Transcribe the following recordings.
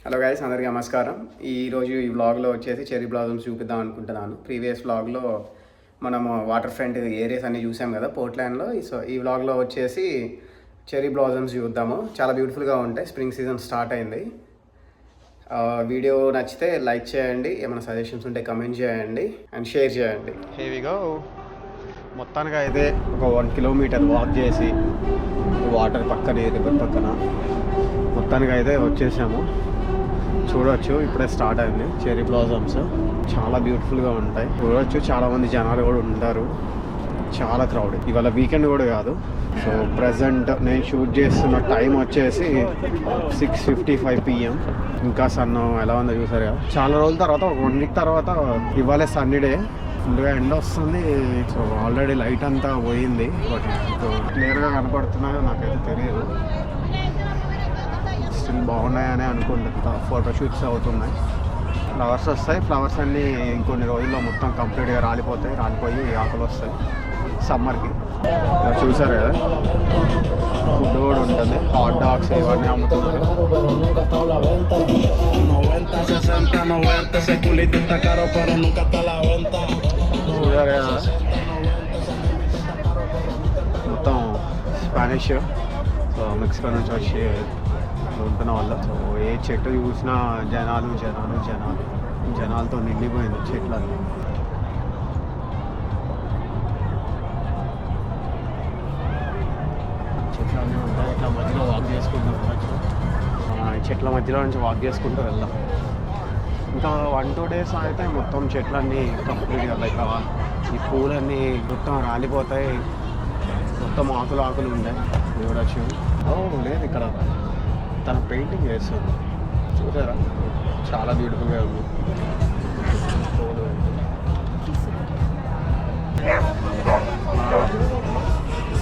Hello guys, అందరికీ నమస్కారం. ఈరోజు ఈ వ్లాగ్లో వచ్చేసి చెర్రీ బ్లాజమ్స్ చూపిద్దాం అనుకుంటున్నాను. ప్రీవియస్ వ్లాగ్లో మనము వాటర్ ఫ్రంట్ ఏరియాస్ అన్నీ చూసాం కదా పోర్ట్లాండ్లో. సో ఈ వ్లాగ్లో వచ్చేసి చెర్రీ బ్లాజమ్స్ చూద్దాము. చాలా బ్యూటిఫుల్గా ఉంటాయి. స్ప్రింగ్ సీజన్ స్టార్ట్ అయింది. వీడియో నచ్చితే లైక్ చేయండి, ఏమైనా సజెషన్స్ ఉంటే కమెంట్ చేయండి అండ్ షేర్ చేయండి. హేవిగో మొత్తానికి అయితే ఒక 1 కిలోమీటర్ వాక్ చేసి వాటర్ పక్కన రివర్ పక్కన మొత్తానికి అయితే వచ్చేసాము. చూడవచ్చు, ఇప్పుడే స్టార్ట్ అయింది చెర్రీ బ్లాజమ్స్. చాలా బ్యూటిఫుల్గా ఉంటాయి. చూడవచ్చు, చాలామంది జనాలు కూడా ఉంటారు. చాలా క్రౌడ్. ఇవాళ వీకెండ్ కూడా కాదు. సో ప్రజెంట్ నేను షూట్ చేస్తున్న టైం వచ్చేసి 6:55 PM. ఇంకా సన్ ఎలా ఉందో చూసారు కదా. చాలా రోజుల తర్వాత, ఒక 1 వీక్ తర్వాత ఇవాళ సన్నీ డే. ఫుల్గా ఎండ వస్తుంది. సో ఆల్రెడీ లైట్ అంతా పోయింది, బట్ క్లియర్గా కనపడుతున్నాయో నాకైతే తెలియదు. స్టిల్ బాగున్నాయని అనుకుంటున్నా. ఫోటోషూట్స్ అవుతున్నాయి. ఫ్లవర్స్ వస్తాయి. ఫ్లవర్స్ అన్నీ ఇంకొన్ని రోజుల్లో మొత్తం కంప్లీట్గా రాలిపోయి ఆకులు వస్తాయి సమ్మర్కి. చూసారు కదా, ఫుడ్ కూడా ఉంటుంది. హాట్ డాగ్స్ ఇవన్నీ అమ్ముతున్నారు. చూసారు కదా, మొత్తం స్పానిష్, సో మెక్సికో నుంచి వచ్చి ఉంటున్న వాళ్ళు. సో ఏ చెట్టు చూసినా జనాలతో నిండిపోయింది చెట్లన్నీ. చెట్లన్నీ ఉంటాయి. ఇట్లా మధ్యలో వాక్ చేసుకుంటూ ఉండొచ్చు. చెట్ల మధ్యలో నుంచి వాక్ చేసుకుంటూ వెళ్దాం. ఇంకా 1-2 days అయితే మొత్తం చెట్లన్నీ కంప్లీట్గా లైక్ ఈ పూలన్నీ మొత్తం రాలిపోతాయి. మొత్తం ఆకులు ఉంటాయి. చూడొచ్చు. లేదు, ఇక్కడ తన పెయింటింగ్ చేస్తుంది. చూసారా, చాలా బ్యూటిఫుల్గా ఉంది.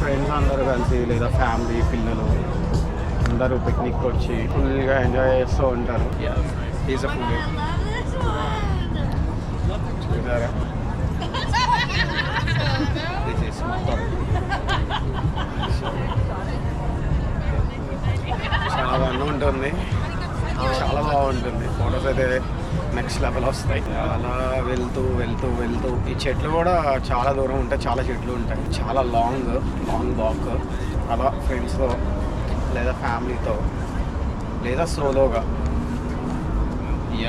ఫ్రెండ్స్ అందరూ కలిసి లేదా ఫ్యామిలీ పిల్లలు అందరూ పిక్నిక్ వచ్చి ఫుల్గా ఎంజాయ్ చేస్తూ ఉంటారు. చూసారా, చాలా బాగా ఉంటుంది. చాలా బాగుంటుంది. ఫొటోస్ అయితే నెక్స్ట్ లెవెల్ వస్తాయి. అలా వెళ్తూ ఈ చెట్లు కూడా చాలా దూరం ఉంటాయి. చాలా చెట్లు ఉంటాయి. చాలా లాంగ్ వాక్. అలా ఫ్రెండ్స్తో లేదా ఫ్యామిలీతో లేదా సోలోగా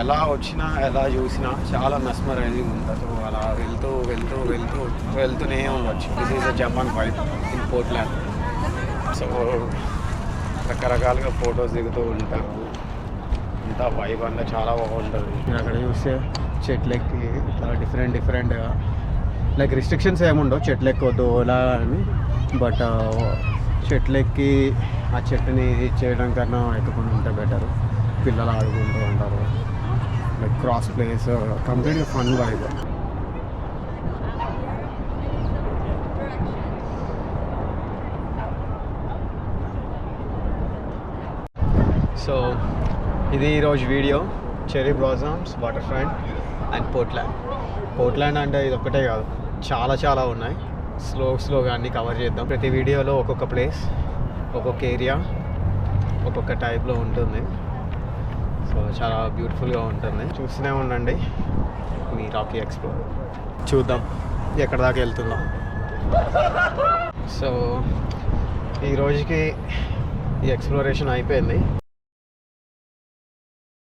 ఎలా వచ్చినా ఎలా చూసినా చాలా మెస్మరైజింగ్ ఉంటుంది. అలా వెళ్తూనే ఉండొచ్చు. This is a Japan vibe in Portland. So రకరకాలుగా ఫొటోస్ దిగుతూ ఉంటారు. అంతా వైబ్ అంతా చాలా బాగుంటుంది. మీరు అక్కడ చూస్తే చెట్లెక్కి ఇట్లా డిఫరెంట్గా లైక్ రిస్ట్రిక్షన్స్ ఏముండవు, చెట్లు ఎక్కొద్దు అలా అని. బట్ చెట్లెక్కి ఆ చెట్టుని చేయడం కన్నా ఎక్కకుండా ఉంటే బెటర్. పిల్లలు ఆడుకుంటూ ఉంటారు. లైక్ క్రాస్ ప్లేస్, కంప్లీట్గా ఫన్ వైబ్. సో ఇది ఈరోజు video. Cherry blossoms, water front and Portland అంటే ఇది ఒక్కటే కాదు, చాలా ఉన్నాయి. స్లోగా అన్నీ కవర్ చేద్దాం. ప్రతి వీడియోలో ఒక్కొక్క ప్లేస్, ఒక్కొక్క ఏరియా, ఒక్కొక్క టైప్లో ఉంటుంది. సో చాలా బ్యూటిఫుల్గా ఉంటుంది. చూస్తూనే ఉండండి మీ రాకీ ఎక్స్ప్లోర్. చూద్దాం ఎక్కడ దాకా వెళ్తుందాం. సో ఈ రోజుకి ఈ ఎక్స్ప్లోరేషన్ అయిపోయింది.